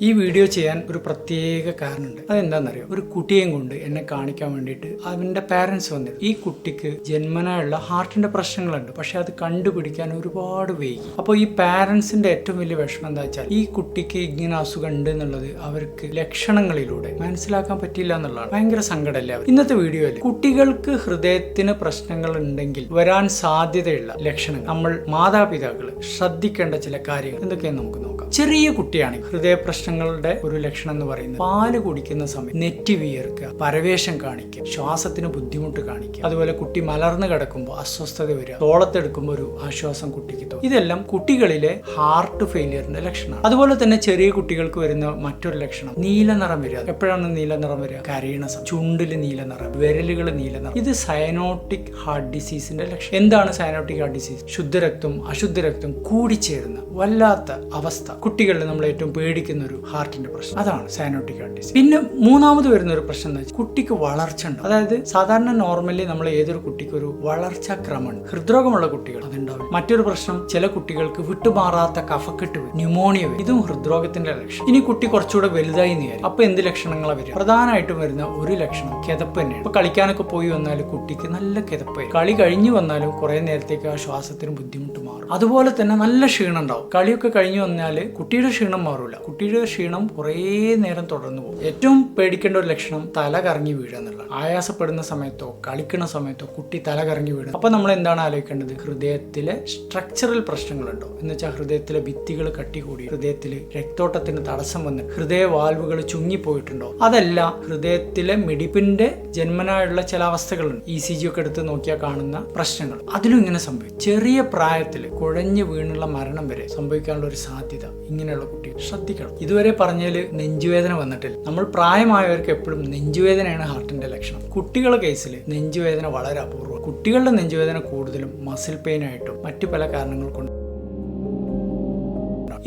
ഈ വീഡിയോ ചെയ്യാൻ ഒരു പ്രത്യേക കാരണമുണ്ട്. അതെന്താണെന്നറിയോ? ഒരു കുട്ടിയെയും കൊണ്ട് എന്നെ കാണിക്കാൻ വേണ്ടിയിട്ട് അവൻ്റെ പാരൻസ് വന്നിരുന്നു. ഈ കുട്ടിക്ക് ജന്മനായുള്ള ഹാർട്ടിന്റെ പ്രശ്നങ്ങളുണ്ട്, പക്ഷെ അത് കണ്ടുപിടിക്കാൻ ഒരുപാട് വൈകി. അപ്പോൾ ഈ പാരൻസിന്റെ ഏറ്റവും വലിയ വിഷമം എന്താ വെച്ചാൽ ഈ കുട്ടിക്ക് ഇങ്ങനെ അസുഖം ഉണ്ട് എന്നുള്ളത് അവർക്ക് ലക്ഷണങ്ങളിലൂടെ മനസ്സിലാക്കാൻ പറ്റില്ല എന്നുള്ളതാണ്. ഭയങ്കര സങ്കടമല്ലേ അവർ. ഇന്നത്തെ വീഡിയോയിൽ കുട്ടികൾക്ക് ഹൃദയത്തിന് പ്രശ്നങ്ങൾ ഉണ്ടെങ്കിൽ വരാൻ സാധ്യതയുള്ള ലക്ഷണങ്ങൾ, നമ്മൾ മാതാപിതാക്കൾ ശ്രദ്ധിക്കേണ്ട ചില കാര്യങ്ങൾ എന്തൊക്കെയാണെന്ന് നമുക്ക് നോക്കാം. ചെറിയ കുട്ടിയാണെങ്കിൽ ഹൃദയ പ്രശ്നങ്ങളുടെ ഒരു ലക്ഷണം എന്ന് പറയുന്നത് പാല് കുടിക്കുന്ന സമയം നെറ്റി വിയർക്കുക, പരവേശം കാണിക്കുക, ശ്വാസത്തിന് ബുദ്ധിമുട്ട് കാണിക്കുക, അതുപോലെ കുട്ടി മലർന്നു കിടക്കുമ്പോൾ അസ്വസ്ഥത വരിക, തോളത്തെടുക്കുമ്പോൾ ഒരു ആശ്വാസം കുട്ടിക്ക് തോന്നും. ഇതെല്ലാം കുട്ടികളിലെ ഹാർട്ട് ഫെയിലിയറിന്റെ ലക്ഷണമാണ്. അതുപോലെ തന്നെ ചെറിയ കുട്ടികൾക്ക് വരുന്ന മറ്റൊരു ലക്ഷണം നീല നിറം വരിക. എപ്പോഴാണ് നീല നിറം വരിക? കരയണ സമയം. ചുണ്ടിൽ നീല നിറം, വിരലുകൾ നീല നിറം. ഇത് സയനോട്ടിക് ഹാർട്ട് ഡിസീസിന്റെ ലക്ഷണം. എന്താണ് സയനോട്ടിക് ഹാർട്ട് ഡിസീസ്? ശുദ്ധരക്തം അശുദ്ധരക്തം കൂടിച്ചേരുന്ന വല്ലാത്ത അവസ്ഥ. കുട്ടികളിൽ നമ്മൾ ഏറ്റവും പേടിക്കുന്ന ഒരു ഹാർട്ടിന്റെ പ്രശ്നം അതാണ് സയനോട്ടിക് ഹാർട്ട് ഡിസീസ്. പിന്നെ മൂന്നാമത് വരുന്ന ഒരു പ്രശ്നം എന്ന് വെച്ചാൽ കുട്ടിക്ക് വളർച്ച ഉണ്ട്. അതായത് സാധാരണ നോർമലി നമ്മൾ ഏതൊരു കുട്ടിക്ക് ഒരു വളർച്ചാ ക്രമമുണ്ട്. ഹൃദ്രോഗമുള്ള കുട്ടികൾ അതുണ്ടാവും. മറ്റൊരു പ്രശ്നം, ചില കുട്ടികൾക്ക് വിട്ടുമാറാത്ത കഫക്കെട്ട് വരും, ന്യൂമോണിയ വരും. ഇതും ഹൃദ്രോഗത്തിന്റെ ലക്ഷണം. ഇനി കുട്ടി കുറച്ചുകൂടെ വലുതായി നേരം അപ്പൊ എന്ത് ലക്ഷണങ്ങളാണ് വരിക? പ്രധാനമായിട്ടും വരുന്ന ഒരു ലക്ഷണം കിതപ്പ് തന്നെയാണ്. ഇപ്പൊ കളിക്കാനൊക്കെ പോയി വന്നാൽ കുട്ടിക്ക് നല്ല കിതപ്പായി. കളി കഴിഞ്ഞു വന്നാലും കുറെ നേരത്തേക്ക് ആ ശ്വാസത്തിന് ബുദ്ധിമുട്ട് മാറും. അതുപോലെ തന്നെ നല്ല ക്ഷീണം ഉണ്ടാവും. കളിയൊക്കെ കഴിഞ്ഞു വന്നാൽ കുട്ടിയുടെ ക്ഷീണം മാറൂല. കുട്ടിയുടെ ക്ഷീണം കുറേ നേരം തുടർന്നു പോകും. ഏറ്റവും പേടിക്കേണ്ട ഒരു ലക്ഷണം തല കറങ്ങി വീഴുക എന്നുള്ളതാണ്. ആയാസപ്പെടുന്ന സമയത്തോ കളിക്കുന്ന സമയത്തോ കുട്ടി തല കറങ്ങി വീഴും. അപ്പൊ നമ്മൾ എന്താണ് ആലോചിക്കേണ്ടത്? ഹൃദയത്തിലെ സ്ട്രക്ചറൽ പ്രശ്നങ്ങളുണ്ടോ എന്ന് വെച്ചാൽ ഹൃദയത്തിലെ ഭിത്തികൾ കട്ടികൂടി, ഹൃദയത്തിൽ രക്തോട്ടത്തിന് തടസ്സം വന്ന് ഹൃദയ വാൽവുകൾ ചുങ്ങിപ്പോയിട്ടുണ്ടോ? അതല്ല ഹൃദയത്തിലെ മിടിപ്പിന്റെ ജന്മനായുള്ള ചില അവസ്ഥകളുണ്ട്. ECG ഒക്കെ എടുത്ത് നോക്കിയാൽ കാണുന്ന പ്രശ്നങ്ങൾ. അതിലും ഇങ്ങനെ സംഭവിക്കും. ചെറിയ പ്രായത്തിൽ കുഴഞ്ഞു വീണുള്ള മരണം വരെ സംഭവിക്കാനുള്ള ഒരു സാധ്യത ഇങ്ങനെയുള്ള കുട്ടികൾ ശ്രദ്ധിക്കണം. ഇതുവരെ പറഞ്ഞാൽ നെഞ്ചുവേദന വന്നിട്ടില്ല. നമ്മൾ പ്രായമായവർക്ക് എപ്പോഴും നെഞ്ചുവേദനയാണ് ഹാർട്ടിന്റെ ലക്ഷണം. കുട്ടികളുടെ കേസിൽ നെഞ്ചുവേദന വളരെ അപൂർവം. കുട്ടികളുടെ നെഞ്ചുവേദന കൂടുതലും മസിൽ പെയിൻ ആയിട്ടും മറ്റു പല കാരണങ്ങൾ കൊണ്ട്.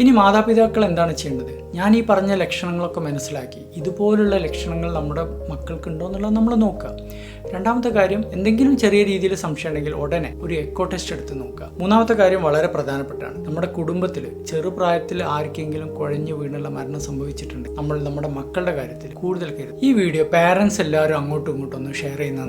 ഇനി മാതാപിതാക്കൾ എന്താണ് ചെയ്യേണ്ടത്? ഞാൻ ഈ പറഞ്ഞ ലക്ഷണങ്ങളൊക്കെ മനസ്സിലാക്കി ഇതുപോലുള്ള ലക്ഷണങ്ങൾ നമ്മുടെ മക്കൾക്ക് ഉണ്ടോ എന്നുള്ളത് നമ്മൾ നോക്കുക. രണ്ടാമത്തെ കാര്യം, എന്തെങ്കിലും ചെറിയ രീതിയിൽ സംശയം ഉണ്ടെങ്കിൽ ഉടനെ ഒരു എക്കോ ടെസ്റ്റ് എടുത്ത് നോക്കുക. മൂന്നാമത്തെ കാര്യം വളരെ പ്രധാനപ്പെട്ടാണ്. നമ്മുടെ കുടുംബത്തിൽ ചെറുപ്രായത്തിൽ ആർക്കെങ്കിലും കുഴഞ്ഞു വീണുള്ള മരണം സംഭവിച്ചിട്ടുണ്ട്, നമ്മൾ നമ്മുടെ മക്കളുടെ കാര്യത്തിൽ കൂടുതൽ കരുതും. ഈ വീഡിയോ പാരൻസ് എല്ലാവരും അങ്ങോട്ടും ഇങ്ങോട്ടും ഒന്ന് ഷെയർ ചെയ്യുന്ന